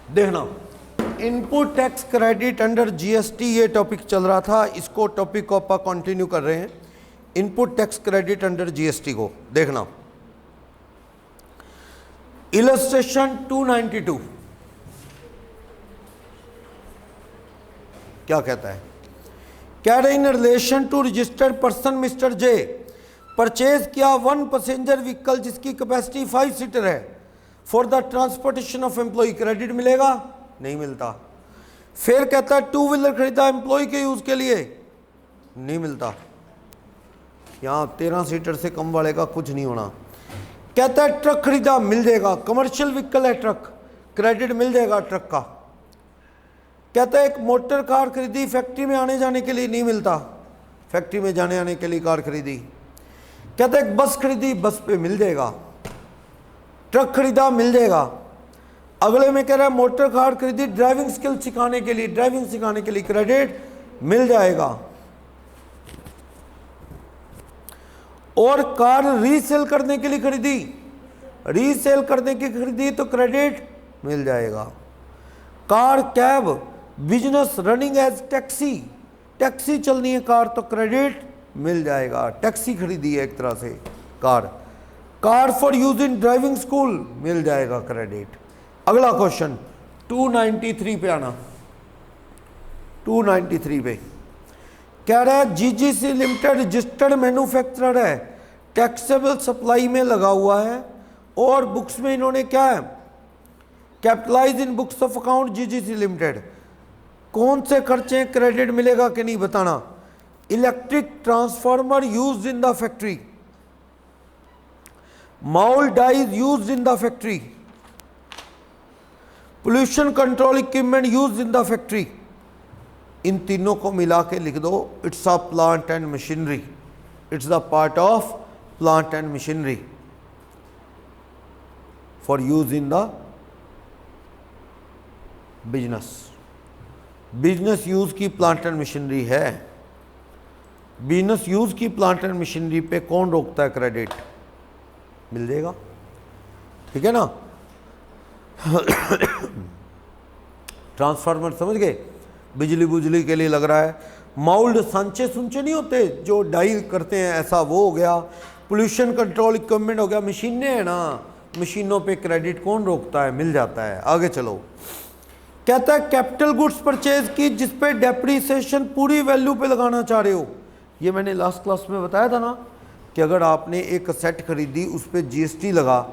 देखना, input tax credit under GST ये topic चल रहा था, इसको टॉपिक को आप कंटिन्यू कर रहे हैं। Input tax credit under GST को देखना, इलस्ट्रेशन 292 क्या कहता है? कह रहे in relation to registered person mister J purchase किया 1 पैसेंजर व्हीकल जिसकी कैपेसिटी 5 सीटर है for the transportation of employ, credit मिलेगा? नहीं मिलता। फिर कहता है 2 व्हीलर खरीदा एम्प्लॉय के यूज के लिए, नहीं मिलता। यहां 13 सीटर से कम वाले का कुछ नहीं होना। कहता है ट्रक खरीदा, मिल जाएगा, कमर्शियल व्हीकल है ट्रक, क्रेडिट मिल जाएगा ट्रक का। कहता है एक मोटर कार खरीदी फैक्ट्री में आने जाने के लिए, नहीं मिलता, फैक्ट्री में जाने आने के लिए कार खरीदी। कहता है एक बस खरीदी, बस पे मिल जाएगा। ट्रक खरीदा, मिल जाएगा। अगले में कह रहा है मोटर कार खरीदी ड्राइविंग स्किल सिखाने के लिए, ड्राइविंग सिखाने के लिए क्रेडिट मिल जाएगा। और कार रीसेल करने के लिए खरीदी, रीसेल करने की खरीदी तो क्रेडिट मिल जाएगा। Car cab business running as taxi, taxi चलनी है कार तो क्रेडिट मिल जाएगा, टैक्सी खरीदी है एक तरह से car. Car for use in driving school मिल जाएगा क्रेडिट। अगला क्वेश्चन 293 पे आना, 293 पे कह रहा है जीजीसी लिमिटेड रजिस्टर्ड मैन्युफैक्चरर है, टैक्सेबल सप्लाई में लगा हुआ है और बुक्स में इन्होंने क्या है, capitalise in books of account GGC limited. कौन से खर्चे क्रेडिट मिलेगा कि नहीं बताना। Electric transformer used in the factory, mould dies used in the factory, pollution control equipment used in the factory. इन तीनों को मिला के लिख दो, it's a plant and machinery, it's the part of plant and machinery for use in the business. Business use की plant and machinery है, business use की प्लांट एंड मशीनरी पे कौन रोकता है क्रेडिट? मिल जाएगा, ठीक है ना। ट्रांसफार्मर समझ गए, बिजली बुजली के लिए लग रहा है। माउल्ड सांचे सुंचे नहीं होते जो डाई करते हैं, ऐसा वो हो गया। पोल्यूशन कंट्रोल इक्विपमेंट हो गया, मशीनें हैं ना, मशीनों पे क्रेडिट कौन रोकता है? मिल जाता है। आगे चलो, कहता है कैपिटल गुड्स परचेज की जिस पे डेप्रीसिएशन पूरी वैल्यू पे लगाना चाह रहे हो। ये मैंने लास्ट क्लास में बताया था ना कि अगर आपने एक सेट खरीदी उस पर जीएसटी लगा,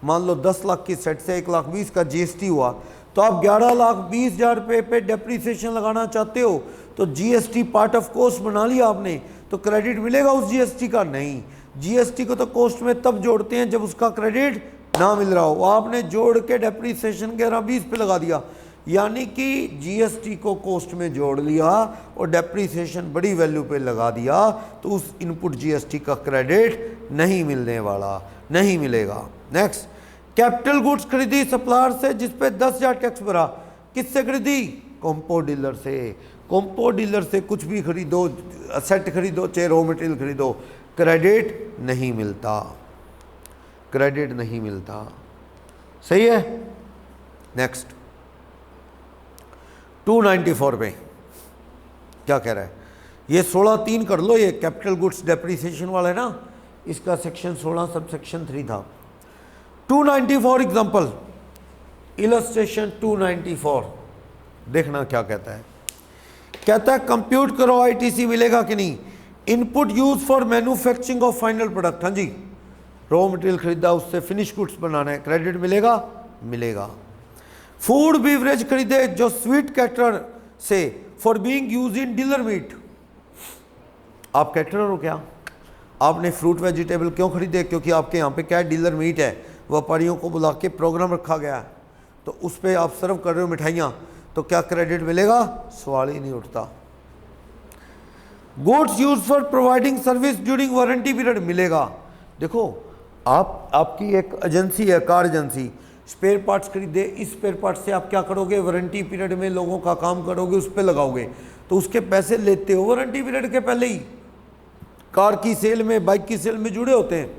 मान लो 10 लाख की सेट से 1,20,000 का जीएसटी हुआ, तो आप 11,20,000 रुपये पे डेप्रीसिएशन लगाना चाहते हो तो जीएसटी पार्ट ऑफ कॉस्ट बना लिया आपने, तो क्रेडिट मिलेगा उस जीएसटी का? नहीं। जीएसटी को तो कॉस्ट में तब जोड़ते हैं जब उसका क्रेडिट ना मिल रहा हो। आपने जोड़ के डेप्रीसिएशन 11,20 पे लगा दिया, यानी कि जीएसटी को कॉस्ट में जोड़ लिया और डेप्रीसिएशन बड़ी वैल्यू पे लगा दिया, तो उस इनपुट जीएसटी का क्रेडिट नहीं मिलने वाला, नहीं मिलेगा। नेक्स्ट, कैपिटल गुड्स खरीदी सप्लायर से जिस पे 10,000 टैक्स भरा, किससे खरीदी? कॉम्पो डीलर से। कॉम्पो डीलर से कुछ भी खरीदो, सेट खरीदो चाहे रॉ मटेरियल खरीदो, क्रेडिट नहीं मिलता, क्रेडिट नहीं मिलता। सही है। नेक्स्ट 294 पे क्या कह रहा है? ये 16(3) कर लो, ये कैपिटल गुड्स डेप्रीसिएशन वाला है ना, इसका सेक्शन 16 सब सेक्शन 3 था। 294 एग्जांपल, इलस्ट्रेशन 294 देखना क्या कहता है। कहता है कंप्यूट करो आईटीसी मिलेगा कि नहीं। Input use for manufacturing of final product, हाँ जी, रॉ मटेरियल खरीदा उससे फिनिश गुड्स बनाना है, क्रेडिट मिलेगा? मिलेगा। फूड बीवरेज खरीदे जो स्वीट कैटरर से for being use in dealer meet. आप कैटरर हो क्या? आपने फ्रूट वेजिटेबल क्यों खरीदे? क्योंकि आपके यहाँ पे क्या है, डीलर मीट है, व्यापारियों को बुला के प्रोग्राम रखा गया है, तो उस पर आप सर्व कर रहे हो मिठाइयाँ, तो क्या क्रेडिट मिलेगा? सवाल ही नहीं उठता। Goods use for providing service during warranty period मिलेगा। देखो आपकी एक एजेंसी है, कार एजेंसी, स्पेयर पार्ट्स खरीदे, इस स्पेयर पार्ट से आप क्या करोगे? वारंटी पीरियड में लोगों का काम करोगे, उस पर लगाओगे, तो उसके पैसे लेते हो वारंटी पीरियड के पहले ही। कार की सेल में, बाइक की सेल में जुड़े होते हैं,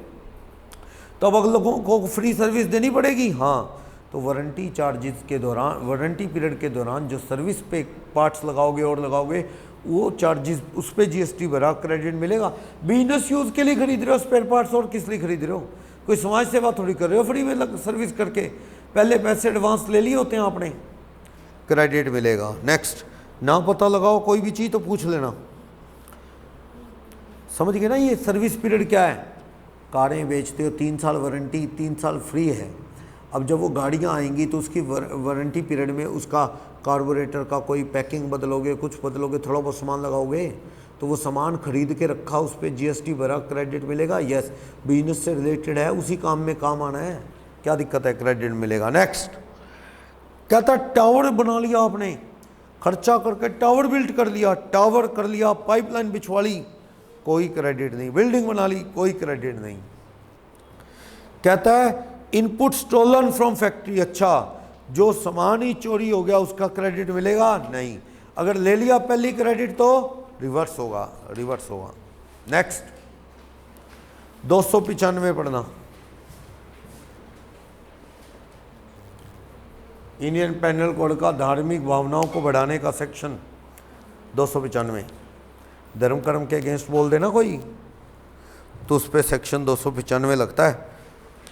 तो अब अगले लोगों को फ्री सर्विस देनी पड़ेगी। हाँ, तो वारंटी चार्जेस के दौरान, वारंटी पीरियड के दौरान जो सर्विस पे पार्ट्स लगाओगे और लगाओगे वो चार्जेस, उस पर जीएसटी भरा, क्रेडिट मिलेगा। बिजनेस यूज़ के लिए खरीद रहे हो स्पेयर पार्ट्स, और किस लिए खरीद रहे हो? कोई समाज सेवा थोड़ी कर रहे हो फ्री में सर्विस करके, पहले पैसे एडवांस ले लिए होते हैं आपने, क्रेडिट मिलेगा। नेक्स्ट, ना पता लगाओ कोई भी चीज़ तो पूछ लेना। समझ गए ना? ये सर्विस पीरियड क्या है? कारें बेचते हो 3 साल वारंटी, 3 साल फ्री है। अब जब वो गाड़ियाँ आएंगी तो उसकी वारंटी पीरियड में उसका कार्बोरेटर का कोई पैकिंग बदलोगे, कुछ बदलोगे, थोड़ा बहुत सामान लगाओगे, तो वो सामान खरीद के रखा, उस पर जीएसटी भरा, क्रेडिट मिलेगा। यस, बिजनेस से रिलेटेड है, उसी काम में काम आना है, क्या दिक्कत है? क्रेडिट मिलेगा। नेक्स्ट, कहता टावर बना लिया आपने, खर्चा करके टावर बिल्ड कर लिया, टावर कर लिया, पाइपलाइन बिछवा ली, कोई क्रेडिट नहीं। बिल्डिंग बना ली, कोई क्रेडिट नहीं। कहता है इनपुट स्टोलन फ्रॉम फैक्ट्री, अच्छा जो सामान ही चोरी हो गया उसका क्रेडिट मिलेगा? नहीं। अगर ले लिया पहली क्रेडिट तो रिवर्स होगा, रिवर्स होगा। नेक्स्ट, 295 पढ़ना, इंडियन पेनल कोड का धार्मिक भावनाओं को बढ़ाने का सेक्शन 295। धर्म कर्म के अगेंस्ट बोल देना कोई तो उस पर सेक्शन 295 लगता है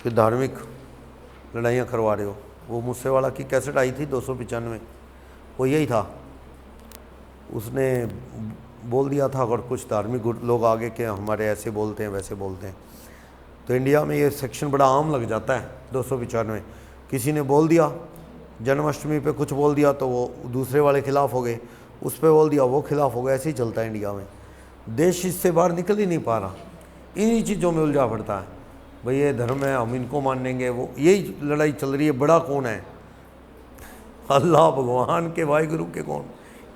कि धार्मिक लड़ाइयाँ करवा रहे हो। वो मुझसे वाला की कैसेट आई थी 295, वो यही था। उसने बोल दिया था अगर कुछ धार्मिक लोग आगे के हमारे ऐसे बोलते हैं वैसे बोलते हैं, तो इंडिया में ये सेक्शन बड़ा आम लग जाता है 295। किसी ने बोल दिया जन्माष्टमी पे कुछ बोल दिया तो वो दूसरे वाले खिलाफ हो गए, उस पर बोल दिया वो खिलाफ हो गया, ऐसे ही चलता है इंडिया में। देश इससे बाहर निकल ही नहीं पा रहा, इन्हीं चीज़ों में उलझा पड़ता है। भाई ये धर्म है, हम इनको मानेंगे, वो यही लड़ाई चल रही है। बड़ा कौन है? अल्लाह भगवान के, वाहिगुरु के कौन?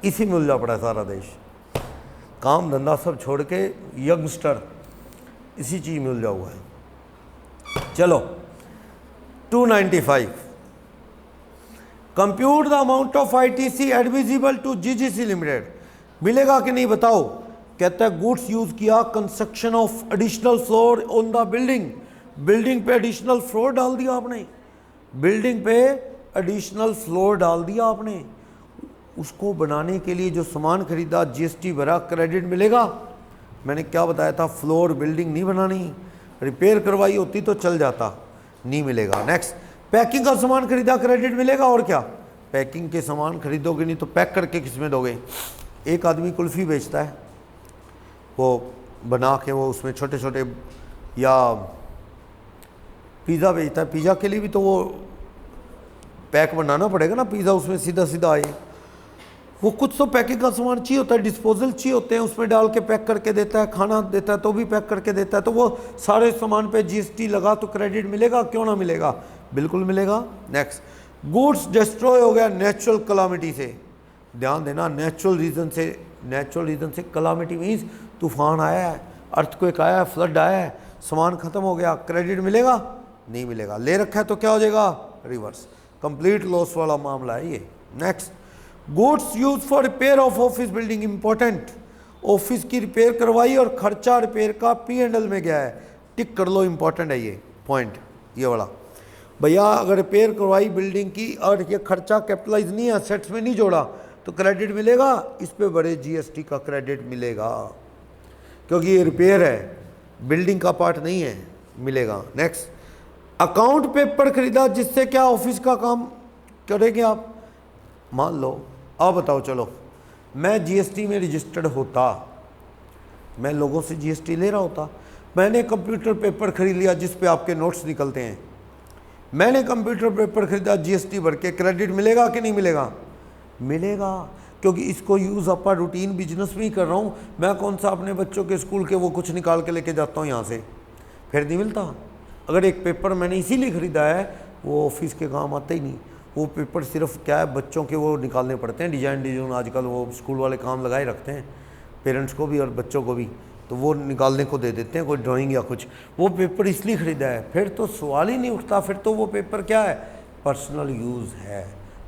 इसी में उलझा पड़ा है सारा देश। काम धंधा सब छोड़ के यंगस्टर इसी चीज़ में उलझा हुआ है। चलो 295, compute the amount of ITC admissible to GGC limited. मिलेगा कि नहीं बताओ? कहता है गुड्स यूज किया, construction of additional floor on the building, building पे एडिशनल फ्लोर डाल दिया आपने, बिल्डिंग पे एडिशनल फ्लोर डाल दिया आपने। उसको बनाने के लिए जो सामान खरीदा, जीएसटी भरा, क्रेडिट मिलेगा? मैंने क्या बताया था? फ्लोर बिल्डिंग नहीं बनानी, रिपेयर करवाई होती तो चल जाता, नहीं मिलेगा। नेक्स्ट, पैकिंग का सामान खरीदा, क्रेडिट मिलेगा? और क्या? पैकिंग के सामान खरीदोगे नहीं तो पैक करके किस में दोगे? एक आदमी कुल्फ़ी बेचता है, वो बना के वो उसमें छोटे छोटे, या पिज़्ज़ा बेचता है, पिज़्ज़ा के लिए भी तो वो पैक बनाना पड़ेगा ना, पिज़्ज़ा उसमें सीधा सीधा आए। वो कुछ तो पैकिंग का सामान चाहिए होता है, डिस्पोजल चाहिए होते हैं, उसमें डाल के पैक करके देता है, खाना देता है तो भी पैक करके देता है। तो वो सारे सामान पे जीएसटी लगा तो क्रेडिट मिलेगा? क्यों ना मिलेगा, बिल्कुल मिलेगा। नेक्स्ट, गुड्स डिस्ट्रॉय हो गया नेचुरल कलामिटी से, ध्यान देना, नेचुरल रीजन से, नेचुरल रीजन से, कलामिटी मीन्स तूफान आया है, अर्थक्वेक आया है, फ्लड आया है, सामान खत्म हो गया, क्रेडिट मिलेगा? नहीं मिलेगा। ले रखा है तो क्या हो जाएगा? रिवर्स, कंप्लीट लॉस वाला मामला है ये। Next, goods use for repair of office building, important, office की रिपेयर करवाई और खर्चा रिपेयर का P&L में गया है, टिक कर लो, इंपॉर्टेंट है ये पॉइंट, ये वाला। भैया अगर रिपेयर करवाई बिल्डिंग की और ये खर्चा कैपिटलाइज नहीं है, असेट्स में नहीं जोड़ा, तो क्रेडिट मिलेगा? इस पे बड़े जीएसटी का क्रेडिट मिलेगा, क्योंकि ये रिपेयर है, बिल्डिंग का पार्ट नहीं है, मिलेगा। नेक्स्ट, अकाउंट पेपर खरीदा जिससे क्या ऑफिस का काम करेंगे आप? मान लो, अब बताओ, चलो मैं जीएसटी में रजिस्टर्ड होता, मैं लोगों से जीएसटी ले रहा होता, मैंने कंप्यूटर पेपर खरीद लिया जिस पे आपके नोट्स निकलते हैं, मैंने कंप्यूटर पेपर खरीदा जीएसटी भर के, क्रेडिट मिलेगा कि नहीं मिलेगा? मिलेगा, क्योंकि इसको यूज़ अपना रूटीन बिजनेस में ही कर रहा हूँ। मैं कौन सा अपने बच्चों के स्कूल के वो कुछ निकाल के लेके जाता हूँ यहाँ से, फिर नहीं मिलता। अगर एक पेपर मैंने इसीलिए ख़रीदा है, वो ऑफिस के काम आता ही नहीं, वो पेपर सिर्फ क्या है, बच्चों के वो निकालने पड़ते हैं, डिजाइन आजकल वो स्कूल वाले काम लगाए रखते हैं, पेरेंट्स को भी और बच्चों को भी, तो वो निकालने को दे देते हैं, कोई ड्राइंग या कुछ। वो पेपर इसलिए ख़रीदा है, फिर तो सवाल ही नहीं उठता, फिर तो वो पेपर क्या है, पर्सनल यूज़ है।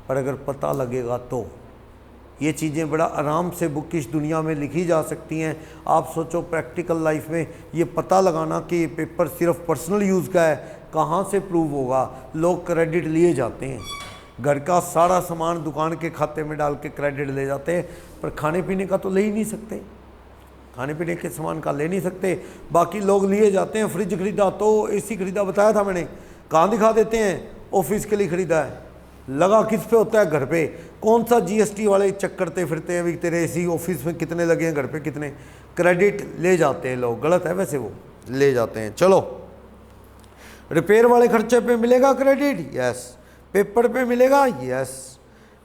पर अगर पता लगेगा तो ये चीज़ें बड़ा आराम से बुक की दुनिया में लिखी जा सकती हैं। आप सोचो प्रैक्टिकल लाइफ में ये पता लगाना कि ये पेपर सिर्फ पर्सनल यूज़ का है कहाँ से प्रूव होगा? लोग क्रेडिट लिए जाते हैं, घर का सारा सामान दुकान के खाते में डाल के क्रेडिट ले जाते हैं, पर खाने पीने का तो ले ही नहीं सकते, खाने पीने के सामान का ले नहीं सकते। बाकी लोग लिए जाते हैं, फ्रिज खरीदा तो एसी खरीदा, बताया था मैंने, कहाँ दिखा देते हैं ऑफिस के लिए खरीदा है, लगा किस पे होता है? घर पे। कौन सा जीएसटी वाले चेक करते फिरते हैं भी तेरे एसी ऑफिस में कितने लगे हैं, घर पे कितने? क्रेडिट ले जाते हैं लोग, गलत है वैसे, वो ले जाते हैं। चलो, रिपेयर वाले खर्चे पे मिलेगा क्रेडिट? यस। पेपर पे मिलेगा? Yes.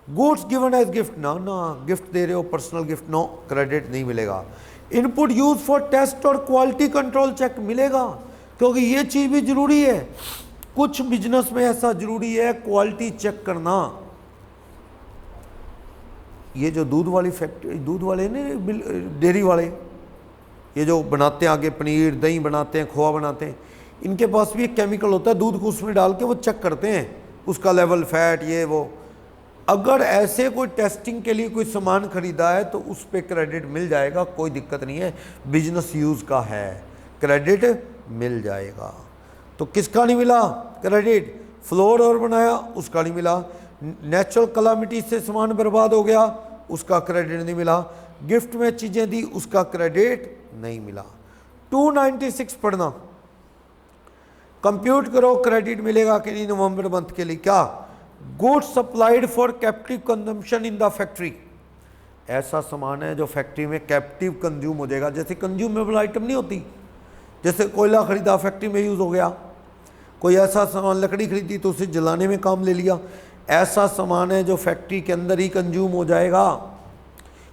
Goods given as gift? ना ना, गिफ्ट दे रहे हो, पर्सनल गिफ्ट, नो, क्रेडिट नहीं मिलेगा। इनपुट यूज फॉर टेस्ट और क्वालिटी कंट्रोल चेक मिलेगा, क्योंकि ये चीज भी जरूरी है। कुछ बिजनेस में ऐसा जरूरी है क्वालिटी चेक करना। ये जो दूध वाली फैक्ट्री, दूध वाले ने, डेयरी वाले, ये जो बनाते हैं आगे पनीर दही बनाते हैं, खोआ बनाते हैं, इनके पास भी एक केमिकल होता है, दूध को उसमें डाल के वो चेक करते हैं उसका लेवल, फैट, ये वो। अगर ऐसे कोई टेस्टिंग के लिए कोई सामान खरीदा है तो उस पर क्रेडिट मिल जाएगा, कोई दिक्कत नहीं है, बिजनेस यूज़ का है, क्रेडिट मिल जाएगा। तो किसका नहीं मिला क्रेडिट? फ्लोर और बनाया उसका नहीं मिला, नेचुरल कलामिटी से सामान बर्बाद हो गया उसका क्रेडिट नहीं मिला, गिफ्ट में चीज़ें दी उसका क्रेडिट नहीं मिला। 296 पढ़ना, कंप्यूट करो क्रेडिट मिलेगा कि नहीं नवंबर मंथ के लिए। क्या? Goods supplied for captive consumption in the factory, ऐसा सामान है जो फैक्ट्री में कैप्टिव कंज्यूम हो जाएगा। जैसे कंज्यूमेबल आइटम नहीं होती, जैसे कोयला खरीदा फैक्ट्री में यूज़ हो गया, कोई ऐसा सामान, लकड़ी खरीदी तो उसे जलाने में काम ले लिया, ऐसा सामान है जो फैक्ट्री के अंदर ही कंज्यूम हो जाएगा,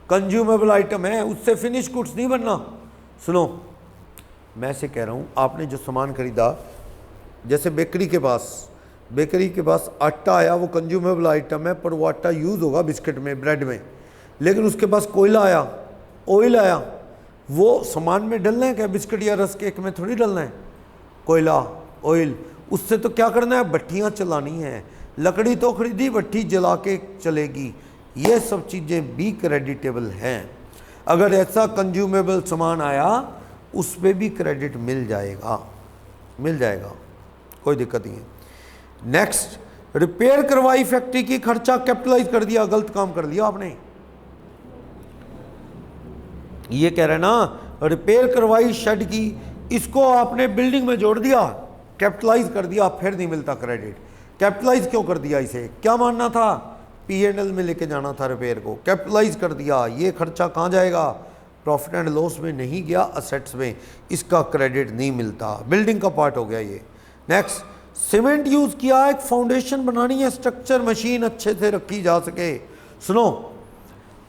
कंज्यूमेबल आइटम है, उससे फिनिश गुड्स नहीं बनना। सुनो, मैं से कह रहा हूँ, आपने जो सामान खरीदा, जैसे बेकरी के पास आटा आया, वो कंज्यूमेबल आइटम है, पर वो आटा यूज़ होगा बिस्किट में, ब्रेड में, लेकिन उसके पास कोयला आया, ऑयल आया, वो सामान में डलना है क्या? बिस्किट या रस केक में थोड़ी डलना है कोयला, ऑयल। उससे तो क्या करना है? भट्टियाँ चलानी है, लकड़ी तो खरीदी, भट्टी जला के चलेगी। ये सब चीज़ें भी क्रेडिटेबल हैं। अगर ऐसा कंज्यूमेबल सामान आया उस पर भी क्रेडिट मिल जाएगा, कोई दिक्कत नहीं है। नेक्स्ट, रिपेयर करवाई फैक्ट्री की, खर्चा कैपिटलाइज कर दिया, गलत काम कर लिया आपने। ये कह रहे हैं ना, रिपेयर करवाई शेड की, इसको आपने बिल्डिंग में जोड़ दिया, कैपिटलाइज कर दिया, फिर नहीं मिलता क्रेडिट। कैपिटलाइज क्यों कर दिया? इसे क्या मानना था? P&L में लेके जाना था रिपेयर को, कैपिटलाइज कर दिया। ये खर्चा कहाँ जाएगा? प्रॉफिट एंड लॉस में नहीं गया, असेट्स में, इसका क्रेडिट नहीं मिलता, बिल्डिंग का पार्ट हो गया ये। नेक्स्ट, सीमेंट यूज किया, एक फाउंडेशन बनानी है, स्ट्रक्चर, मशीन अच्छे से रखी जा सके। सुनो,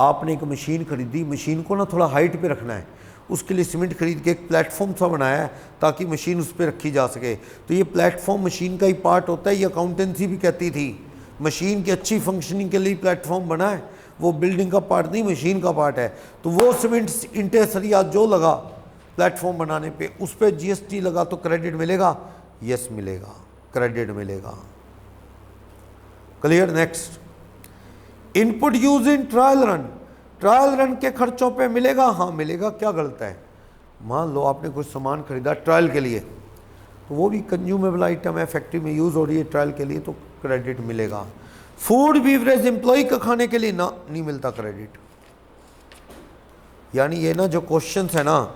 आपने एक मशीन खरीदी, मशीन को ना थोड़ा हाइट पे रखना है, उसके लिए सीमेंट खरीद के एक प्लेटफॉर्म सा बनाया है ताकि मशीन उस पर रखी जा सके। तो ये प्लेटफॉर्म मशीन का ही पार्ट होता है, ये अकाउंटेंसी भी कहती थी, मशीन की अच्छी फंक्शनिंग के लिए प्लेटफॉर्म बना है, वो बिल्डिंग का पार्ट नहीं, मशीन का पार्ट है। तो वो सीमेंट, ईंटें, सरिया जो लगा प्लेटफॉर्म बनाने पे, उस पर जीएसटी लगा तो क्रेडिट मिलेगा? यस मिलेगा, क्रेडिट मिलेगा। Clear? Next, input use in trial run, trial run के खर्चों पे मिलेगा? हाँ मिलेगा। क्या गलत है? मान लो आपने कुछ सामान खरीदा ट्रायल के लिए, तो वो भी कंज्यूमेबल आइटम है, फैक्ट्री में यूज़ हो रही है ट्रायल के लिए, तो क्रेडिट मिलेगा। फूड बीवरेज एम्प्लॉय का खाने के लिए ना, नहीं मिलता क्रेडिट। यानी ये ना जो क्वेश्चंस है ना,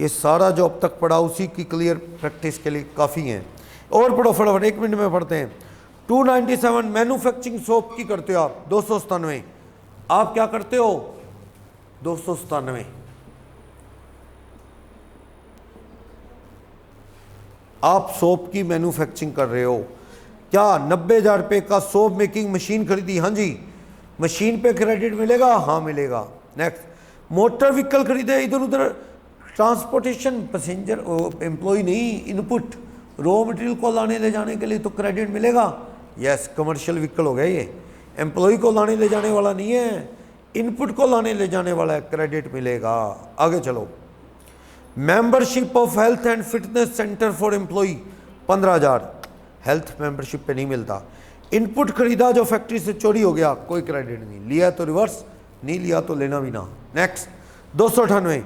ये सारा जो अब तक पढ़ा उसी की क्लियर प्रैक्टिस के लिए काफ़ी हैं। और पढ़ो फटाफट, 1 मिनट में पढ़ते हैं। 297 मैन्युफैक्चरिंग सोप की करते हो आप, 297 आप क्या करते हो? 297 आप सोप की मैन्युफैक्चरिंग कर रहे हो। क्या 90,000 रुपये का सोप मेकिंग मशीन खरीदी? हाँ जी, मशीन पे क्रेडिट मिलेगा? हाँ मिलेगा। नेक्स्ट, मोटर व्हीकल खरीदे, इधर उधर ट्रांसपोर्टेशन, पैसेंजर, एम्प्लॉय नहीं, इनपुट, रॉ मटेरियल को लाने ले जाने के लिए तो क्रेडिट मिलेगा? यस, कमर्शियल व्हीकल हो गया ये, एम्प्लॉय को लाने ले जाने वाला नहीं है, इनपुट को लाने ले जाने वाला है, क्रेडिट मिलेगा। आगे चलो, membership of health and fitness centre for employ 15,000, health membership पे नहीं मिलता। इनपुट खरीदा जो फैक्ट्री से चोरी हो गया, कोई क्रेडिट नहीं, लिया तो रिवर्स, नहीं लिया तो लेना भी ना। नेक्स्ट, 298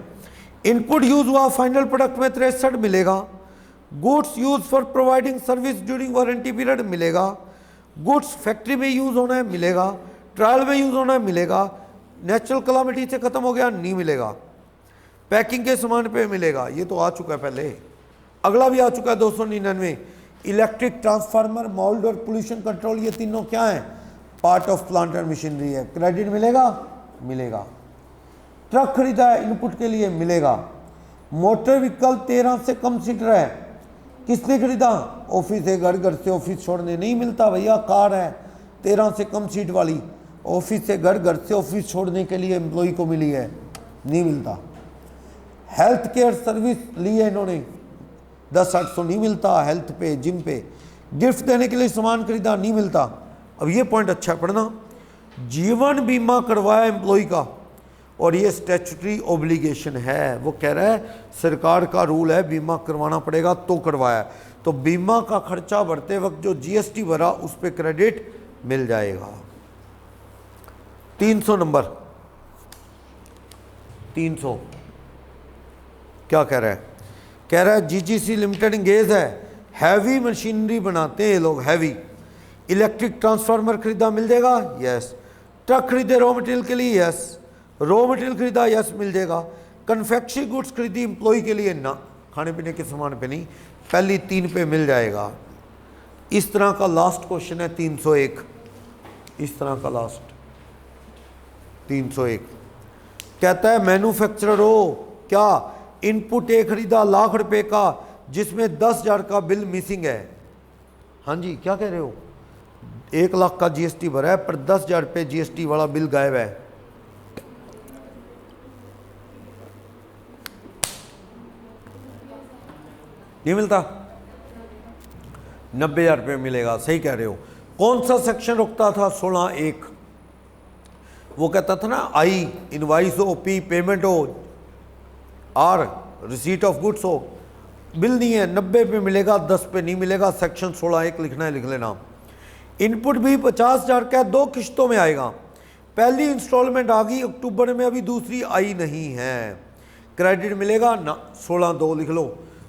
इनपुट यूज हुआ फाइनल प्रोडक्ट में 63 मिलेगा, goods use for providing service during warranty period, मिलेगा। गुड्स फैक्ट्री में यूज होना है, मिलेगा। ट्रायल में यूज होना है, मिलेगा। नेचुरल कलामिटी से खत्म हो गया, नहीं मिलेगा। पैकिंग के सामान पे मिलेगा, ये तो आ चुका है पहले। अगला भी आ चुका है 299। इलेक्ट्रिक ट्रांसफार्मर, मोल्ड और पोल्यूशन कंट्रोल, ये तीनों क्या है? Part of plant and machinery है। क्रेडिट मिलेगा, मिलेगा। ट्रक खरीदा है इनपुट के लिए, मिलेगा। मोटर व्हीकल 13 से कम सीटर है, किसने खरीदा? ऑफिस है, घर, घर से ऑफिस छोड़ने, नहीं मिलता भैया। कार है 13 से कम सीट वाली, ऑफिस से घर, घर से ऑफिस छोड़ने के लिए एम्प्लॉय को मिली है, नहीं मिलता। हेल्थ केयर सर्विस ली है इन्होंने, 10-800, नहीं मिलता। हेल्थ पे, जिम पे। गिफ्ट देने के लिए सामान खरीदा, नहीं मिलता। अब ये पॉइंट अच्छा पढ़ना, जीवन बीमा करवाया एम्प्लॉय का और ये स्टैट्यूटरी ओब्लिगेशन है। वो कह रहा है सरकार का रूल है, बीमा करवाना पड़ेगा तो करवाया। तो बीमा का खर्चा भरते वक्त जो जीएसटी भरा उस पर क्रेडिट मिल जाएगा। 300 नंबर, 300 क्या कह रहा है? कह रहा है जीजीसी लिमिटेड इंगेज है, हैवी मशीनरी बनाते हैं ये लोग, हैवी। इलेक्ट्रिक ट्रांसफार्मर खरीदा, मिल जाएगा, यस। ट्रक खरीदे रॉ मटेरियल के लिए, यस। रॉ मटेरियल खरीदा, यस, मिल जाएगा। कन्फेक्शनरी गुड्स खरीदी एम्प्लॉय के लिए, ना, खाने पीने के सामान पे नहीं, पहली 3 पे मिल जाएगा। इस तरह का लास्ट क्वेश्चन है 301, इस तरह का लास्ट 301 कहता है मैन्युफैक्चरर हो क्या, इनपुट ए खरीदा लाख रुपए का जिसमें 10,000 का बिल मिसिंग है। हाँ जी, क्या कह रहे हो? 1 लाख का जीएसटी भरा है पर 10,000 रुपये जीएसटी वाला बिल गायब है। नहीं मिलता, 90,000 रुपये मिलेगा। सही कह रहे हो। कौन सा सेक्शन रुकता था? 16(1). वो कहता था ना, आई इनवाइस हो, पी पेमेंट हो, आर रिसीट ऑफ गुड्स हो। बिल नहीं है, 90 पे मिलेगा, 10 पे नहीं मिलेगा। सेक्शन 16(1) लिखना है, लिख लेना। इनपुट भी 50,000 का 2 किश्तों में आएगा। पहली इंस्टॉलमेंट आ गई अक्टूबर में, अभी दूसरी आई नहीं है, क्रेडिट मिलेगा ना। 16(2) लिख लो।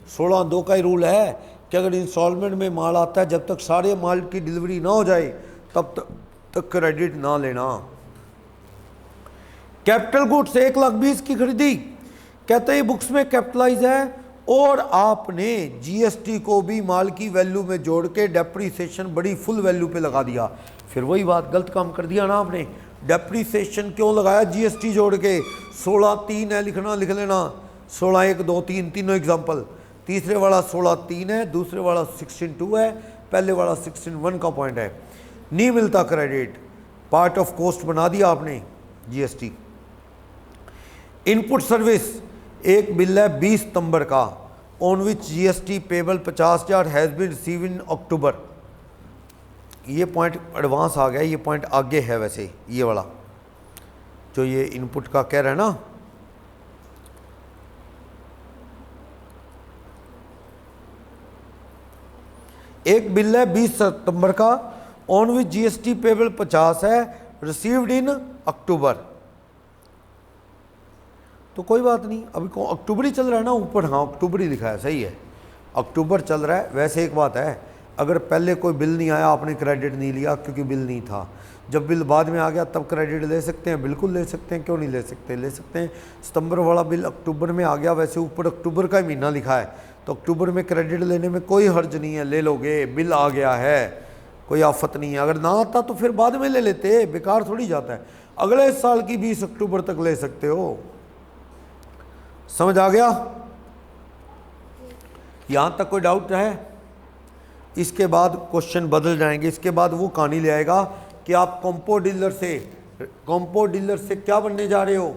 16(2) का ही रूल है कि अगर इंस्टॉलमेंट में माल आता है, जब तक सारे माल की डिलीवरी ना हो जाए तब तक क्रेडिट ना लेना। कैपिटल गुड्स 1,20,000 की खरीदी, कहते हैं बुक्स में कैपिटलाइज है और आपने जीएसटी को भी माल की वैल्यू में जोड़ के डेप्रीसिएशन बड़ी फुल वैल्यू पे लगा दिया। फिर वही बात, गलत काम कर दिया ना आपने। डेप्रीसिएशन क्यों लगाया जीएसटी जोड़ के? 16(3) है, लिखना, लिख लेना। 16(1), 2, 3 तीनों एग्जाम्पल। तीसरे वाला 16(3) है, दूसरे वाला 16(2) है, पहले वाला 16(1) का पॉइंट है। नहीं मिलता क्रेडिट, पार्ट ऑफ कॉस्ट बना दिया आपने जीएसटी। इनपुट सर्विस, एक बिल है 20 सितंबर का, on which GST payable 50,000 has been receive in October. ये पॉइंट एडवांस आ गया, ये पॉइंट आगे है वैसे, ये वाला जो ये इनपुट का कह रहा है ना। एक बिल है 20 सितंबर का, ऑन विच जीएसटी पेबल 50 है, रिसीव्ड इन अक्टूबर। तो कोई बात नहीं, अभी को अक्टूबर ही चल रहा है ना ऊपर। हाँ, अक्टूबर ही लिखा है, सही है, अक्टूबर चल रहा है। वैसे एक बात है, अगर पहले कोई बिल नहीं आया, आपने क्रेडिट नहीं लिया क्योंकि बिल नहीं था, जब बिल बाद में आ गया तब क्रेडिट ले सकते हैं, बिल्कुल ले सकते हैं, क्यों नहीं ले सकते, ले सकते हैं। सितंबर वाला बिल अक्टूबर में आ गया, वैसे ऊपर अक्टूबर का महीना लिखा है, तो अक्टूबर में क्रेडिट लेने में कोई हर्ज नहीं है, ले लोगे, बिल आ गया है, कोई आफत नहीं है। अगर ना आता तो फिर बाद में ले लेते, बेकार थोड़ी जाता है। अगले साल की 20 अक्टूबर तक ले सकते हो। समझ आ गया? यहाँ तक कोई डाउट है? इसके बाद क्वेश्चन बदल जाएंगे। इसके बाद वो कहानी ले आएगा कि आप कॉम्पो डीलर से क्या बनने जा रहे हो,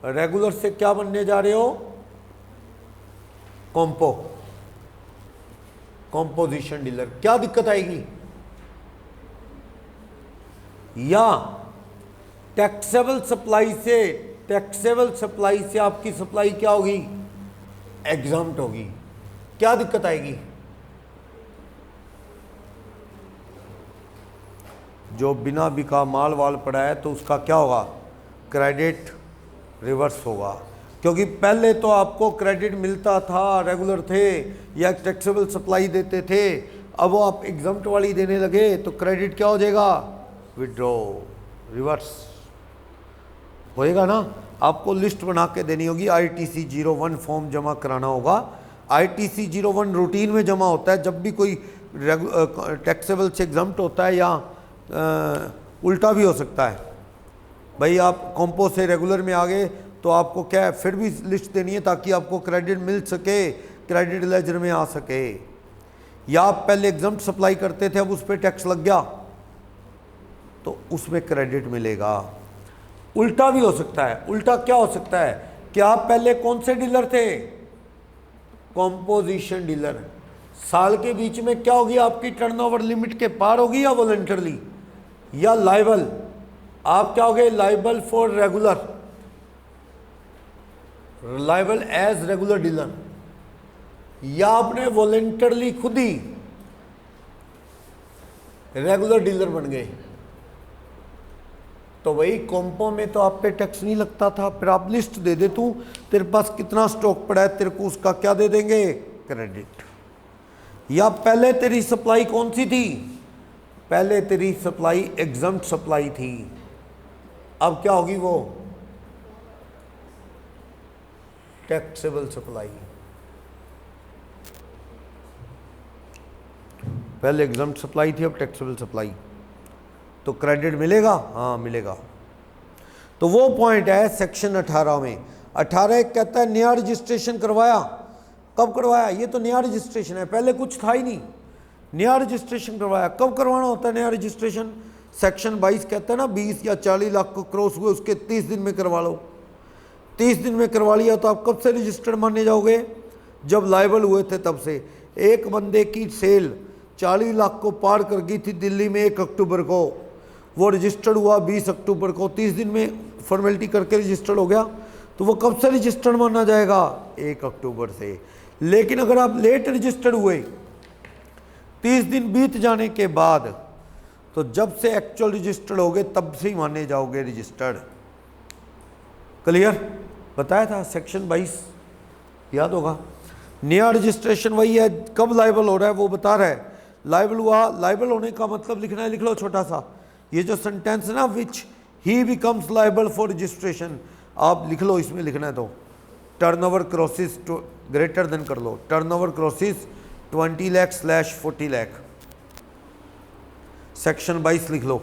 रेगुलर से क्या बनने जा रहे हो, कॉम्पोजिशन डीलर। क्या दिक्कत आएगी? या टैक्सेबल सप्लाई से आपकी सप्लाई क्या होगी, एग्जाम्प्ट होगी। क्या दिक्कत आएगी? जो बिना बिका माल वाल पड़ा है तो उसका क्या होगा, क्रेडिट रिवर्स होगा, क्योंकि पहले तो आपको क्रेडिट मिलता था, रेगुलर थे या टैक्सेबल सप्लाई देते थे, अब वो आप एग्जम्प्ट वाली देने लगे तो क्रेडिट क्या हो जाएगा, विड्रॉ, रिवर्स होएगा ना। आपको लिस्ट बना के देनी होगी, ITC 01 फॉर्म जमा कराना होगा। ITC 01 रूटीन में जमा होता है जब भी कोई टैक्सेबल से एग्जम्प्ट होता है, या उल्टा भी हो सकता है। भाई आप कॉम्पो से रेगुलर में आ गए तो आपको क्या है, फिर भी लिस्ट देनी है ताकि आपको क्रेडिट मिल सके, क्रेडिट लेजर में आ सके। या आप पहले एग्जम्प्ट सप्लाई करते थे, अब उस पर टैक्स लग गया तो उसमें क्रेडिट मिलेगा। उल्टा भी हो सकता है। उल्टा क्या हो सकता है कि आप पहले कौन से डीलर थे, कॉम्पोजिशन डीलर, साल के बीच में क्या होगी, आपकी टर्नओवर लिमिट के पार होगी या वॉलंटरली या लाइबल, आप क्या होगे, liable for regular, liable as regular dealer, या आपने वॉलंटरली खुद ही रेगुलर डीलर बन गए। तो वही कॉम्पो में तो आप पे टैक्स नहीं लगता था, फिर आप लिस्ट दे दे, तू तेरे पास कितना स्टॉक पड़ा है, तेरे को उसका क्या दे देंगे, क्रेडिट। या पहले तेरी सप्लाई कौन सी थी, पहले तेरी सप्लाई एग्जम्प्ट सप्लाई थी, अब क्या होगी वो, टैक्सेबल सप्लाई। पहले एग्जम्प्ट सप्लाई थी, अब टैक्सेबल सप्लाई, तो क्रेडिट मिलेगा, हाँ मिलेगा। तो वो पॉइंट है सेक्शन 18 में। 18 कहता है नया रजिस्ट्रेशन करवाया, कब करवाया, ये तो नया रजिस्ट्रेशन है, पहले कुछ था ही नहीं, नया रजिस्ट्रेशन करवाया। कब करवाना होता है नया रजिस्ट्रेशन, सेक्शन 22 कहता है ना 20 या 40 लाख को क्रॉस हुए उसके 30 दिन में करवा लो। 30 दिन में करवा लिया तो आप कब से रजिस्टर्ड माने जाओगे, जब लाइबल हुए थे तब से। एक बंदे की सेल 40 लाख को पार कर गई थी दिल्ली में 1 अक्टूबर को, वो रजिस्टर्ड हुआ 20 अक्टूबर को, 30 दिन में फॉर्मेलिटी करके रजिस्टर्ड हो गया, तो वो कब से रजिस्टर्ड माना जाएगा, 1 अक्टूबर से। लेकिन अगर आप लेट रजिस्टर्ड हुए 30 दिन बीत जाने के बाद, तो जब से एक्चुअल रजिस्टर्ड हो गए तब से ही माने जाओगे रजिस्टर्ड। क्लियर, बताया था सेक्शन 22, याद होगा। नया रजिस्ट्रेशन वही है, कब लाइबल हो रहा है वो बता रहा है। लाइबल हुआ, लाइबल होने का मतलब लिखना है, लिख लो छोटा सा, ये जो सेंटेंस है ना, which he becomes liable for registration, आप लिख लो, इसमें लिखना है तो टर्नओवर क्रॉसिस ग्रेटर देन कर लो, turnover crosses 20 lakh / 40 lakh, section 22 लिख लो,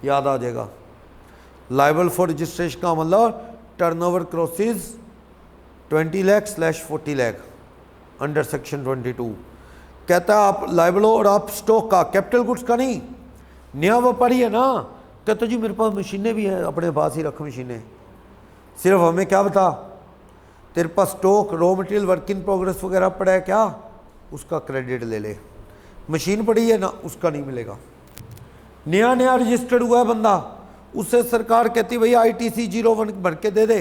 याद आ जाएगा। लाइबल फॉर रजिस्ट्रेशन का मतलब turnover crosses 20 lakh / 40 lakh under section 22। कहता है आप लाइबल हो और आप स्टॉक का, कैपिटल गुड्स का नहीं, नया व्यापारी है ना, कहते जी मेरे पास मशीनें भी हैं, अपने पास ही रख मशीनें, सिर्फ हमें क्या बता, तेरे पास stock raw material work in progress वगैरह पड़ा है क्या, उसका क्रेडिट ले ले, मशीन पड़ी है ना उसका नहीं मिलेगा। नया नया रजिस्टर्ड हुआ है बंदा, उससे सरकार कहती भाई ITC 01 भर के दे दे,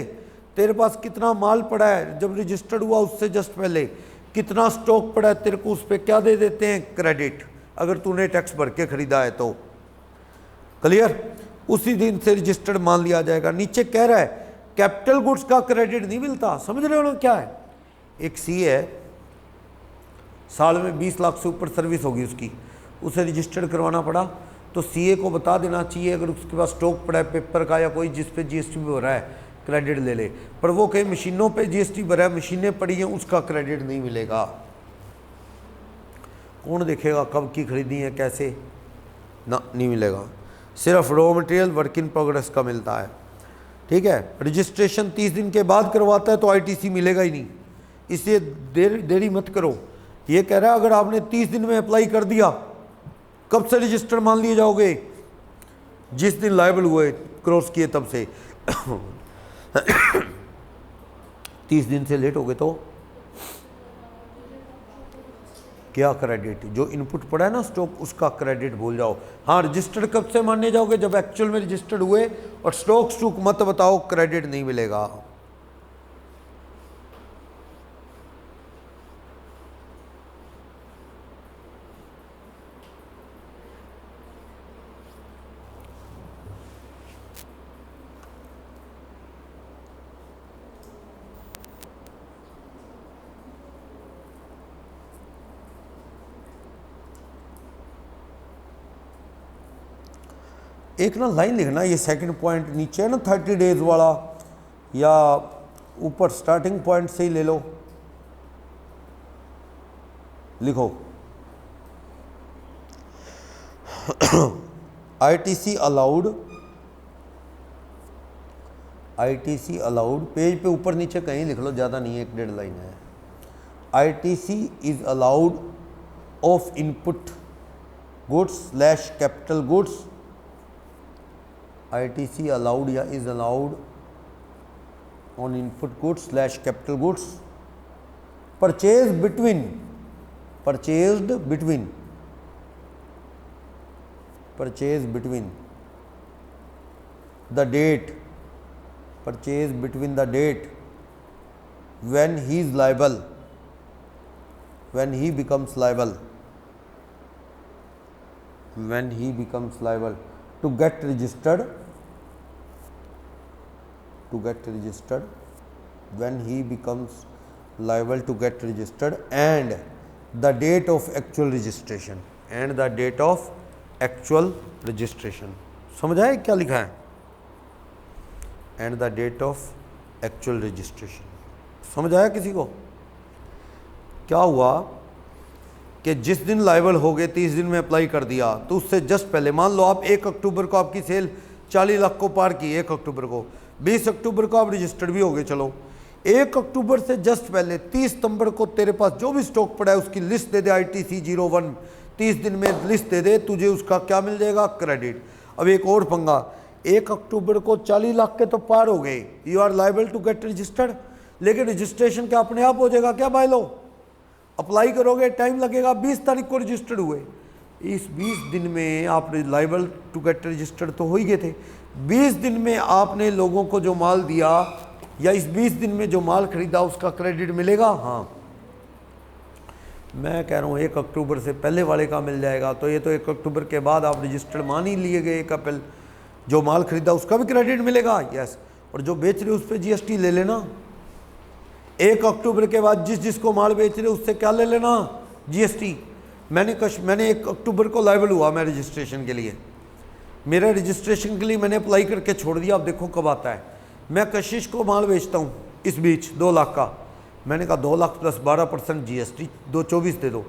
तेरे पास कितना माल पड़ा है, जब रजिस्टर्ड हुआ उससे जस्ट पहले कितना स्टॉक पड़ा है, तेरे को उस पर क्या दे देते हैं, क्रेडिट, अगर तूने टैक्स भर के खरीदा है तो। क्लियर, उसी दिन से रजिस्टर्ड मान लिया जाएगा। नीचे कह रहा है कैपिटल गुड्स का क्रेडिट नहीं मिलता, समझ रहे हो ना क्या है। एक CA है, साल में 20 लाख से ऊपर सर्विस होगी उसकी, उसे रजिस्टर्ड करवाना पड़ा, तो CA को बता देना चाहिए अगर उसके पास स्टॉक पड़ा है पेपर का या कोई जिस पे GST भी हो रहा है, क्रेडिट ले ले। पर वो कहीं मशीनों पे GST भरा है, मशीनें पड़ी हैं, उसका क्रेडिट नहीं मिलेगा। कौन देखेगा कब की खरीदी है कैसे, ना नहीं मिलेगा, सिर्फ raw material work in progress का मिलता है। ठीक है, रजिस्ट्रेशन 30 दिन के बाद करवाता है तो ITC मिलेगा ही नहीं, इसलिए देरी मत करो। ये कह रहा है अगर आपने 30 दिन में अप्लाई कर दिया, कब से रजिस्टर मान लिए जाओगे, जिस दिन लाइबल हुए क्रॉस किए तब से। 30 दिन से लेट हो गए तो क्या क्रेडिट, जो इनपुट पड़ा है ना स्टॉक, उसका क्रेडिट भूल जाओ। हाँ, रजिस्टर्ड कब से मानने जाओगे, जब एक्चुअल में रजिस्टर्ड हुए, और स्टॉक मत बताओ, क्रेडिट नहीं मिलेगा। एक ना लाइन लिखना, ये सेकंड पॉइंट नीचे है ना 30 डेज वाला, या ऊपर स्टार्टिंग पॉइंट से ही ले लो, लिखो ITC अलाउड, पेज पे ऊपर नीचे कहीं लिख लो, ज़्यादा नहीं है, 1.5 लाइन है। ITC is allowed of input goods slash capital goods, ITC allowed या is allowed on input goods slash capital goods purchased between the date when he becomes liable to get registered and the date of actual registration समझ आए क्या लिखा है? And the date of actual registration, समझ आया किसी को? क्या हुआ कि जिस दिन लाइबल हो गए 30 दिन में अप्लाई कर दिया, तो उससे जस्ट पहले मान लो आप 1 अक्टूबर को आपकी सेल 40 लाख को पार की, 1 अक्टूबर को, 20 अक्टूबर को आप रजिस्टर्ड भी हो गए, चलो 1 अक्टूबर से जस्ट पहले 30 सितंबर को तेरे पास जो भी स्टॉक पड़ा है उसकी लिस्ट दे दे, ITC 01 30 दिन में लिस्ट दे दे, तुझे उसका क्या मिल जाएगा? क्रेडिट। अब एक और पंगा, 1 अक्टूबर को 40 लाख के तो पार हो गए, you are liable to get registered, लेकिन रजिस्ट्रेशन क्या अपने आप हो जाएगा क्या भाई? लो अप्लाई करोगे, टाइम लगेगा, 20 तारीख को रजिस्टर्ड हुए, इस 20 दिन में आप लाइबल टू गेट रजिस्टर्ड तो हो ही गए थे। 20 दिन में आपने लोगों को जो माल दिया या इस 20 दिन में जो माल खरीदा उसका क्रेडिट मिलेगा? हाँ, मैं कह रहा हूँ 1 अक्टूबर से पहले वाले का मिल जाएगा, तो ये तो 1 अक्टूबर के बाद आप रजिस्टर्ड मान ही लिए गए, 1 अप्रैल जो माल खरीदा उसका भी क्रेडिट मिलेगा। यस, और जो बेच रहे उस पर GST ले लेना। 1 अक्टूबर के बाद जिसको माल बेच रहे उससे क्या ले लेना? GST। मैंने 1 अक्टूबर को लाइबल हुआ मैं रजिस्ट्रेशन के लिए, मेरा रजिस्ट्रेशन के लिए मैंने अप्लाई करके छोड़ दिया, अब देखो कब आता है। मैं कशिश को माल बेचता हूँ इस बीच 2 लाख का, मैंने कहा 2 लाख प्लस 12% GST 224 दे दो,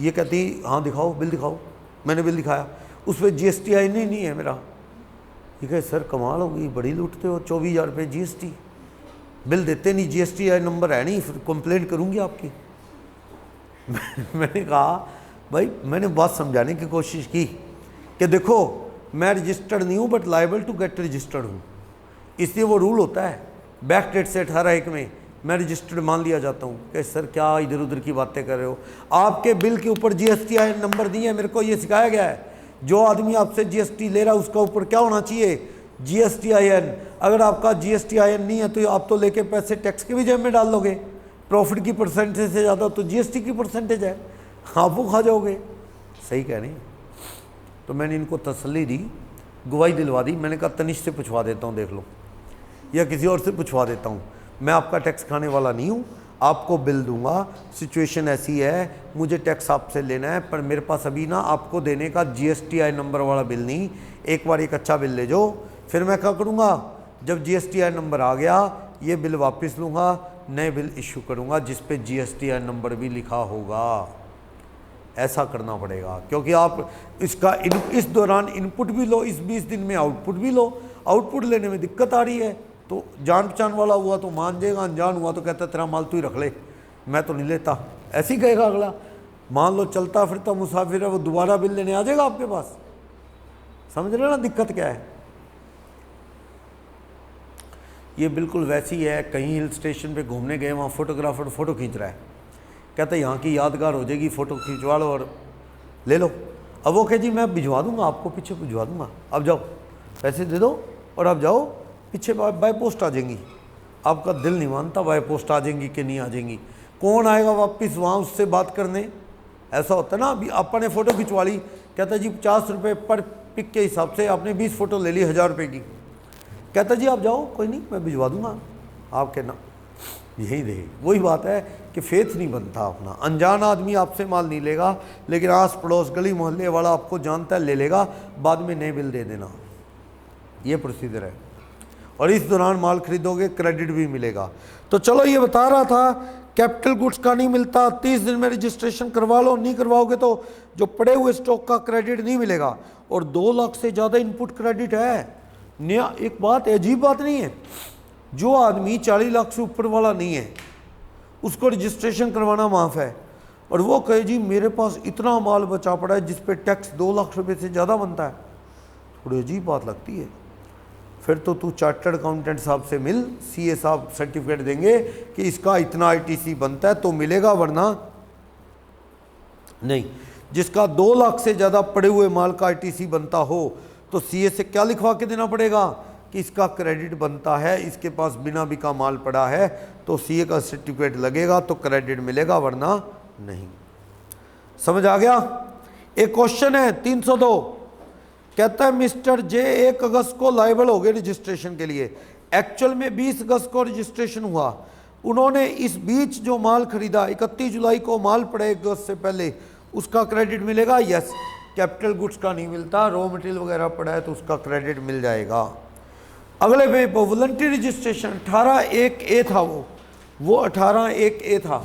ये कहती हाँ दिखाओ बिल दिखाओ, मैंने बिल दिखाया, उस पर GST आई नहीं है मेरा। ये कहे सर कमाल होगी, बड़ी लूटते हो, 24,000 रुपये GST, बिल देते नहीं, GST आई नंबर है नहीं, फिर कंप्लेंट करूँगी आपकी। मैंने कहा भाई, मैंने बात समझाने की कोशिश की कि देखो मैं रजिस्टर्ड नहीं हूँ but liable to get registered हूँ, इसलिए वो रूल होता है बैक डेट से 18/1 में मैं रजिस्टर्ड मान लिया जाता हूँ। कि सर क्या इधर उधर की बातें कर रहे हो, आपके बिल के ऊपर GST आई नंबर दिए है, मेरे को ये सिखाया गया है, जो आदमी आपसे GST ले रहा है उसका ऊपर क्या होना चाहिए? GSTIN। अगर आपका GSTIN नहीं है तो आप तो लेके पैसे टैक्स के भी जेब में डाल दोगे, प्रॉफिट की परसेंटेज से ज़्यादा तो GST की परसेंटेज है, आप वो खा जाओगे। सही कह रहे हैं। तो मैंने इनको तसल्ली दी, गवाही दिलवा दी, मैंने कहा तनिष से पूछवा देता हूँ देख लो, या किसी और से पूछवा देता हूँ, मैं आपका टैक्स खाने वाला नहीं हूँ, आपको बिल दूंगा, सिचुएशन ऐसी है, मुझे टैक्स आपसे लेना है, पर मेरे पास अभी ना आपको देने का GSTI नंबर वाला बिल नहीं, एक बार एक अच्छा बिल ले जाओ, फिर मैं क्या करूँगा, जब GSTI नंबर आ गया ये बिल वापस लूँगा, नए बिल इशू करूँगा जिस पे GSTI नंबर भी लिखा होगा। ऐसा करना पड़ेगा, क्योंकि आप इसका इस दौरान इनपुट भी लो, इस 20 दिन में आउटपुट भी लो, आउटपुट लेने में दिक्कत आ रही है, तो जान पहचान वाला हुआ तो मान जाएगा, अनजान हुआ तो कहता तेरा माल तू ही रख ले, मैं तो नहीं लेता, ऐसे ही कहेगा अगला। मान लो चलता फिरता मुसाफिर है, वो दोबारा बिल लेने आ जाएगा आपके पास। समझ रहे ना दिक्कत क्या है? ये बिल्कुल वैसी है, कहीं हिल स्टेशन पे घूमने गए, वहाँ फोटोग्राफर फ़ोटो खींच रहा है, कहता है यहाँ की यादगार हो जाएगी, फ़ोटो खिंचवा लो और ले लो। अब वो कहे जी मैं भिजवा दूंगा आपको, पीछे भिजवा दूंगा, अब जाओ पैसे दे दो और अब जाओ, पीछे बाय पोस्ट आ जाएंगी। आपका दिल नहीं मानता बाय पोस्ट आ जाएंगी कि नहीं आ जाएंगी, कौन आएगा वापस वहाँ उससे बात करने? ऐसा होता है ना, अभी आपने फ़ोटो खिंचवा ली, कहता जी 50 रुपये पर पिक के हिसाब से आपने 20 फ़ोटो ले ली 1000 रुपये की, कहता जी आप जाओ कोई नहीं मैं भिजवा दूंगा आपके ना। यही रही वही बात है कि फेथ नहीं बनता अपना। अनजान आदमी आपसे माल नहीं लेगा, लेकिन आस पड़ोस गली मोहल्ले वाला आपको जानता है ले लेगा, बाद में नए बिल दे देना। ये प्रोसीजर है। और इस दौरान माल खरीदोगे क्रेडिट भी मिलेगा। तो चलो ये बता रहा था कैपिटल गुड्स का नहीं मिलता, 30 दिन में रजिस्ट्रेशन करवा लो, नहीं करवाओगे तो जो पड़े हुए स्टॉक का क्रेडिट नहीं मिलेगा। और 2 लाख से ज़्यादा इनपुट क्रेडिट है। नया एक बात अजीब बात नहीं है, जो आदमी 40 लाख से ऊपर वाला नहीं है उसको रजिस्ट्रेशन करवाना माफ़ है, और वो कहे जी मेरे पास इतना माल बचा पड़ा है जिस पे टैक्स 2 लाख रुपए से ज़्यादा बनता है, थोड़ी अजीब बात लगती है। फिर तो तू चार्टर्ड अकाउंटेंट साहब से मिल, सीए साहब सर्टिफिकेट देंगे कि इसका इतना आईटीसी बनता है तो मिलेगा, वरना नहीं। जिसका 2 लाख से ज़्यादा पड़े हुए माल का आईटीसी बनता हो तो सीए से क्या लिखवा के देना पड़ेगा कि इसका क्रेडिट बनता है, इसके पास बिना बिका माल पड़ा है, तो सीए का सर्टिफिकेट लगेगा तो क्रेडिट मिलेगा, वरना नहीं। समझ आ गया। एक क्वेश्चन है 302, कहता है मिस्टर जे 1 अगस्त को लायबल हो गए रजिस्ट्रेशन के लिए, एक्चुअल में 20 अगस्त को रजिस्ट्रेशन हुआ, उन्होंने इस बीच जो माल खरीदा 31 जुलाई को माल पड़ा 1 अगस्त से पहले, उसका क्रेडिट मिलेगा? यस। कैपिटल गुड्स का नहीं मिलता, रॉ मटेरियल वगैरह पड़ा है तो उसका क्रेडिट मिल जाएगा। अगले पे वॉलंटरी रजिस्ट्रेशन 18(1)(a) था, वो 18(1)(a) था।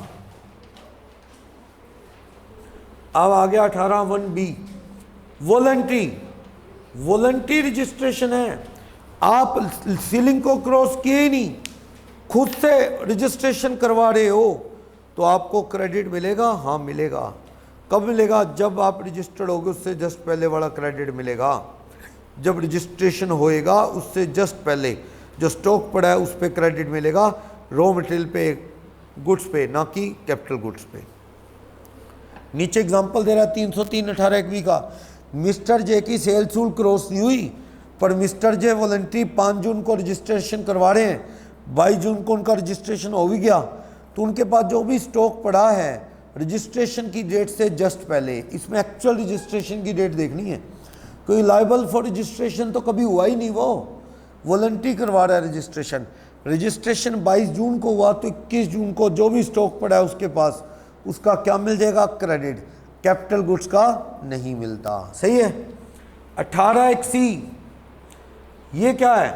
अब आ गया 18(1)(b) वॉलंटरी रजिस्ट्रेशन है। आप सीलिंग को क्रॉस किए ही नहीं, खुद से रजिस्ट्रेशन करवा रहे हो तो आपको क्रेडिट मिलेगा? हाँ मिलेगा। कब मिलेगा? जब आप रजिस्टर्ड होगे उससे जस्ट पहले वाला क्रेडिट मिलेगा। जब रजिस्ट्रेशन होएगा उससे जस्ट पहले जो स्टॉक पड़ा है उस पर क्रेडिट मिलेगा, रॉ मटेरियल पे, गुड्स पे, ना कि कैपिटल गुड्स पे। नीचे एग्जांपल दे रहा है 303(18)(1)(b) का, मिस्टर जे की सेल सूल क्रॉस नहीं हुई, पर मिस्टर जे वॉलंटरी 5 जून को रजिस्ट्रेशन करवा रहे हैं, 22 जून को उनका रजिस्ट्रेशन हो भी गया, तो उनके पास जो भी स्टॉक पड़ा है रजिस्ट्रेशन की डेट से जस्ट पहले, इसमें एक्चुअल रजिस्ट्रेशन की डेट देखनी है। कोई लायबल फॉर रजिस्ट्रेशन तो कभी हुआ ही नहीं, वो वॉलंटरी करवा रहा है रजिस्ट्रेशन 22 जून को हुआ तो 21 जून को जो भी स्टॉक पड़ा है उसके पास, उसका क्या मिल जाएगा? क्रेडिट। कैपिटल गुड्स का नहीं मिलता। सही है। 18(1)(c) ये क्या है?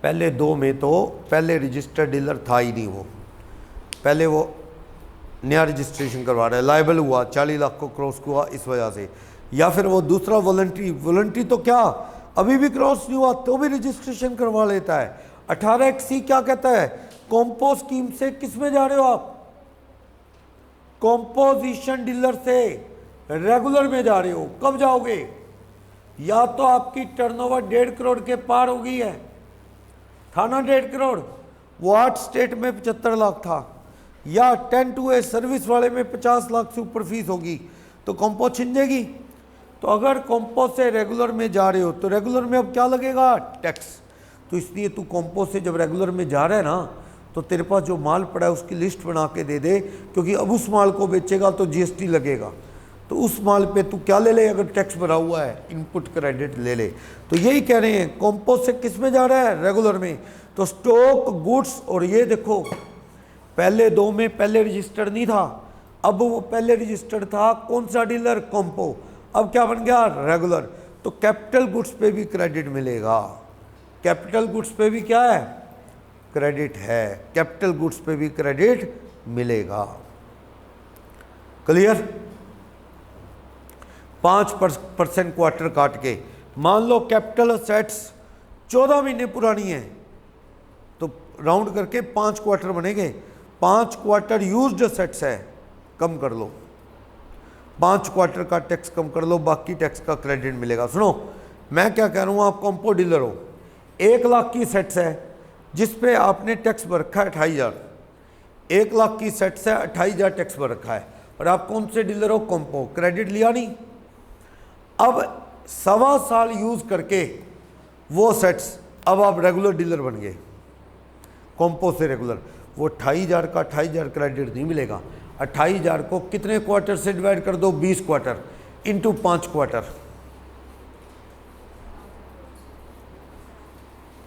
पहले 2 में तो पहले रजिस्टर्ड डीलर था ही नहीं, वो पहले वो नया रजिस्ट्रेशन करवा रहा है, लायबल हुआ 40 लाख को क्रॉस हुआ इस वजह से, या फिर वो दूसरा वॉलंटरी तो क्या अभी भी क्रॉस नहीं हुआ तो भी रजिस्ट्रेशन करवा लेता है। 18(1)(c) क्या कहता है? कॉम्पो स्कीम से किस में जा रहे हो आप? कॉम्पोजिशन डीलर से रेगुलर में जा रहे हो। कब जाओगे? या तो आपकी टर्नओवर 1.5 करोड़ के पार हो गई है, था ना 1.5 करोड़, वो 8 स्टेट में 75 लाख था, या 10 to A सर्विस वाले में 50 लाख से ऊपर फीस होगी तो कॉम्पो छिन जाएगी। तो अगर कॉम्पो से रेगुलर में जा रहे हो तो रेगुलर में अब क्या लगेगा? टैक्स। तो इसलिए तू कॉम्पो से जब रेगुलर में जा रहा है ना, तो तेरे पास जो माल पड़ा है उसकी लिस्ट बना के दे दे, क्योंकि अब उस माल को बेचेगा तो जीएसटी लगेगा, तो उस माल पे तू क्या ले ले? अगर टैक्स भरा हुआ है इनपुट क्रेडिट ले ले। तो यही कह रहे हैं कॉम्पो से किस में जा रहा है? रेगुलर में। तो स्टॉक गुड्स, और ये देखो पहले 2 में पहले रजिस्टर्ड नहीं था, अब वो पहले रजिस्टर्ड था, कौन सा डीलर? कॉम्पो। अब क्या बन गया? रेगुलर। तो कैपिटल गुड्स पे भी क्रेडिट मिलेगा। कैपिटल गुड्स पे भी क्या है? क्रेडिट है। कैपिटल गुड्स पे भी क्रेडिट मिलेगा। क्लियर? 5% क्वार्टर काट के, मान लो कैपिटल असेट्स 14 महीने पुरानी है तो राउंड करके 5 क्वार्टर बनेंगे। 5 क्वार्टर यूज्ड असेट्स है, कम कर लो, 5 क्वार्टर का टैक्स कम कर लो, बाकी टैक्स का क्रेडिट मिलेगा। सुनो मैं क्या कह रहा हूँ, आप कॉम्पो डीलर हो, 1 लाख की सेट्स है जिस पे आपने टैक्स भर रखा है 28,000, 1 लाख की सेट्स है 28,000 टैक्स भर रखा है, और आप कौन से डीलर हो? कॉम्पो। क्रेडिट लिया नहीं। अब 1.25 साल यूज करके वो सेट्स, अब आप रेगुलर डीलर बन गए, कॉम्पो से रेगुलर। वो 28,000 का 28,000 क्रेडिट नहीं मिलेगा। 28,000 को कितने क्वार्टर से डिवाइड कर दो? 20 क्वार्टर इंटू 5 क्वार्टर,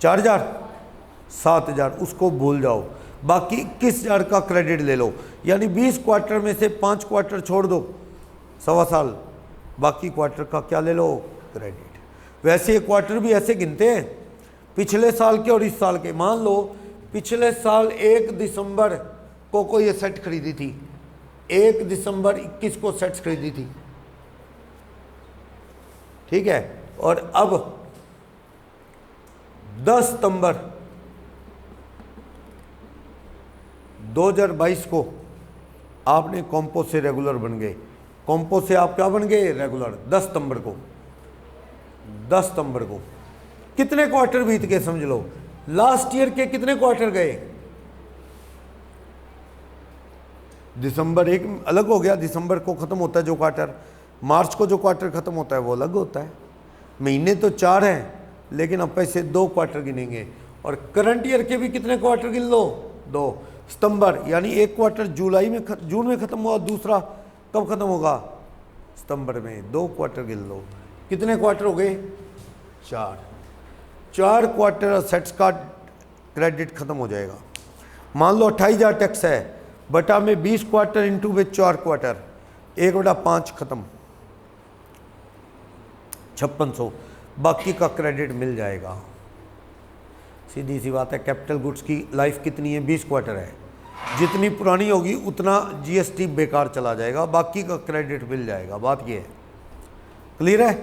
4,000, 7,000, उसको भूल जाओ, बाकी 21,000 का क्रेडिट ले लो। यानी 20 क्वार्टर में से 5 क्वार्टर छोड़ दो, 1.25 साल, बाकी क्वार्टर का क्या ले लो? क्रेडिट। वैसे ये क्वार्टर भी ऐसे गिनते हैं, पिछले साल के और इस साल के। मान लो पिछले साल 1 दिसंबर को ये सेट खरीदी थी, 1 दिसंबर 21 को सेट्स खरीदी थी, ठीक है। और अब 10 सितंबर 2022 को आपने कॉम्पो से रेगुलर बन गए। कॉम्पो से आप क्या बन गए? रेगुलर। 10 सितंबर को, 10 सितंबर को कितने क्वार्टर बीत गए समझ लो। लास्ट ईयर के कितने क्वार्टर गए? दिसंबर एक अलग हो गया, दिसंबर को ख़त्म होता है जो क्वार्टर, मार्च को जो क्वार्टर ख़त्म होता है वो अलग होता है। महीने तो 4 हैं लेकिन अब पैसे 2 क्वार्टर गिनेंगे। और करंट ईयर के भी कितने क्वार्टर गिन लो? 2। सितंबर यानी एक क्वार्टर जून में ख़त्म हुआ, दूसरा कब ख़त्म होगा? सितंबर में। 2 क्वार्टर गिन लो। कितने क्वार्टर हो गए? 4 क्वार्टर असेट्स का क्रेडिट ख़त्म हो जाएगा। मान लो 28,000 टैक्स है, बटा में 20 क्वार्टर इंटू में 4 क्वार्टर, 1/5 ख़त्म, 5600। बाकी का क्रेडिट मिल जाएगा। सीधी सी बात है। कैपिटल गुड्स की लाइफ कितनी है? 20 क्वार्टर है। जितनी पुरानी होगी उतना जीएसटी बेकार चला जाएगा, बाकी का क्रेडिट मिल जाएगा। बात ये है। क्लियर है?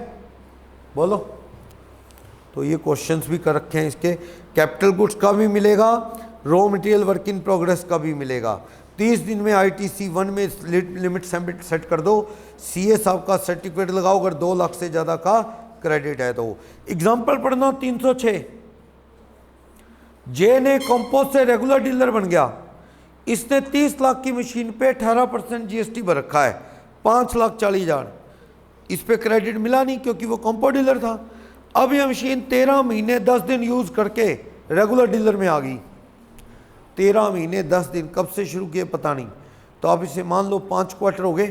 बोलो। तो ये क्वेश्चंस भी कर रखे हैं इसके। कैपिटल गुड्स का भी मिलेगा, raw material work in progress का भी मिलेगा। 30 दिन में ITC 1 में लिमिट सेट कर दो। CA साहब का सर्टिफिकेट लगाओ अगर 2 लाख से ज़्यादा का क्रेडिट है तो। एग्जाम्पल पढ़ना 306। जे ने कंपोज से रेगुलर डीलर बन गया। इसने 30 लाख की मशीन पे 18% GST भर रखा है, 5,40,000। इस पे क्रेडिट मिला नहीं क्योंकि वो कंपो डीलर था। अब यह मशीन 13 महीने 10 दिन यूज़ करके रेगुलर डीलर में आ गई। 13 महीने 10 दिन कब से शुरू किए पता नहीं। तो आप इसे मान लो 5 क्वार्टर हो गए,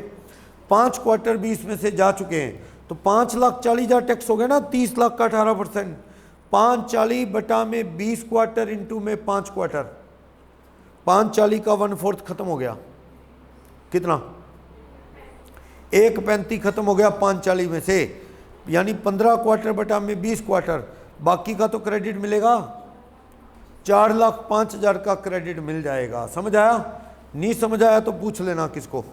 5 क्वार्टर भी इसमें से जा चुके हैं। तो 5,40,000 टैक्स हो गया ना, 30 लाख का 18%। 5,40 बटा में 20 क्वार्टर इंटू में 5 क्वार्टर, 5,40 का 1/4 खत्म हो गया। कितना? 1/35 खत्म हो गया 5,40 में से, यानी 15 क्वार्टर बटा में 20 क्वार्टर। बाकी का तो क्रेडिट मिलेगा, 4,05,000 का क्रेडिट मिल जाएगा। समझ आया? नहीं समझ आया तो पूछ लेना किसको।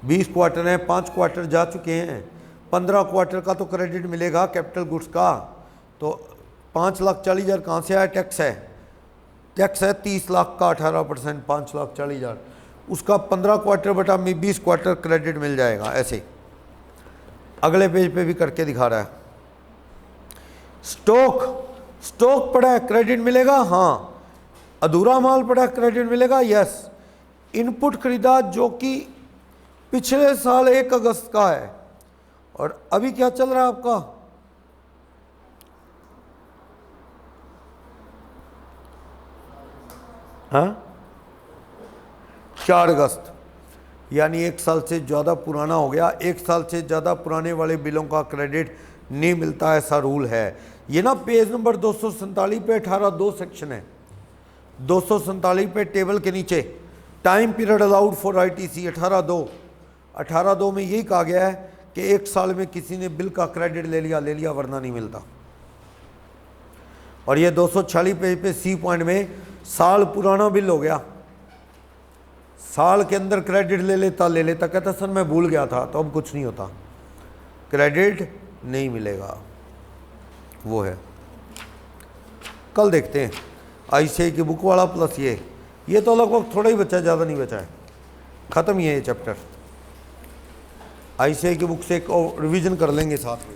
20 क्वार्टर हैं, 5 क्वार्टर जा चुके हैं, 15 क्वार्टर का तो क्रेडिट मिलेगा कैपिटल गुड्स का। तो 5,40,000 कहाँ से आया? टैक्स है, टैक्स है 30 लाख का 18%, 5,40,000। उसका 15 क्वार्टर बटा में 20 क्वार्टर क्रेडिट मिल जाएगा। ऐसे अगले पेज पे भी करके दिखा रहा है। स्टॉक पड़ा है, क्रेडिट मिलेगा? हाँ। अधूरा माल पड़ा है, क्रेडिट मिलेगा? यस। इनपुट खरीदा जो कि पिछले साल 1 अगस्त का है, और अभी क्या चल रहा है आपका? हाँ, 4 अगस्त, यानी 1 साल से ज़्यादा पुराना हो गया। 1 साल से ज़्यादा पुराने वाले बिलों का क्रेडिट नहीं मिलता, ऐसा रूल है। ये ना पेज नंबर 247 पे 18(2) सेक्शन है। 247 पे टेबल के नीचे time period allowed for ITC 18(2) में यही कहा गया है कि 1 साल में किसी ने बिल का क्रेडिट ले लिया वरना नहीं मिलता। और ये 246 पेज पे C पॉइंट में साल पुराना बिल हो गया, साल के अंदर क्रेडिट ले लेता, कहता सर मैं भूल गया था, तो अब कुछ नहीं होता, क्रेडिट नहीं मिलेगा। वो है। कल देखते हैं ICI की बुक वाला प्लस ये तो लगभग थोड़ा ही बचा है, ज़्यादा नहीं बचा है, ख़त्म ही है ये चैप्टर। ICI की बुक से एक और रिवीजन कर लेंगे साथ में।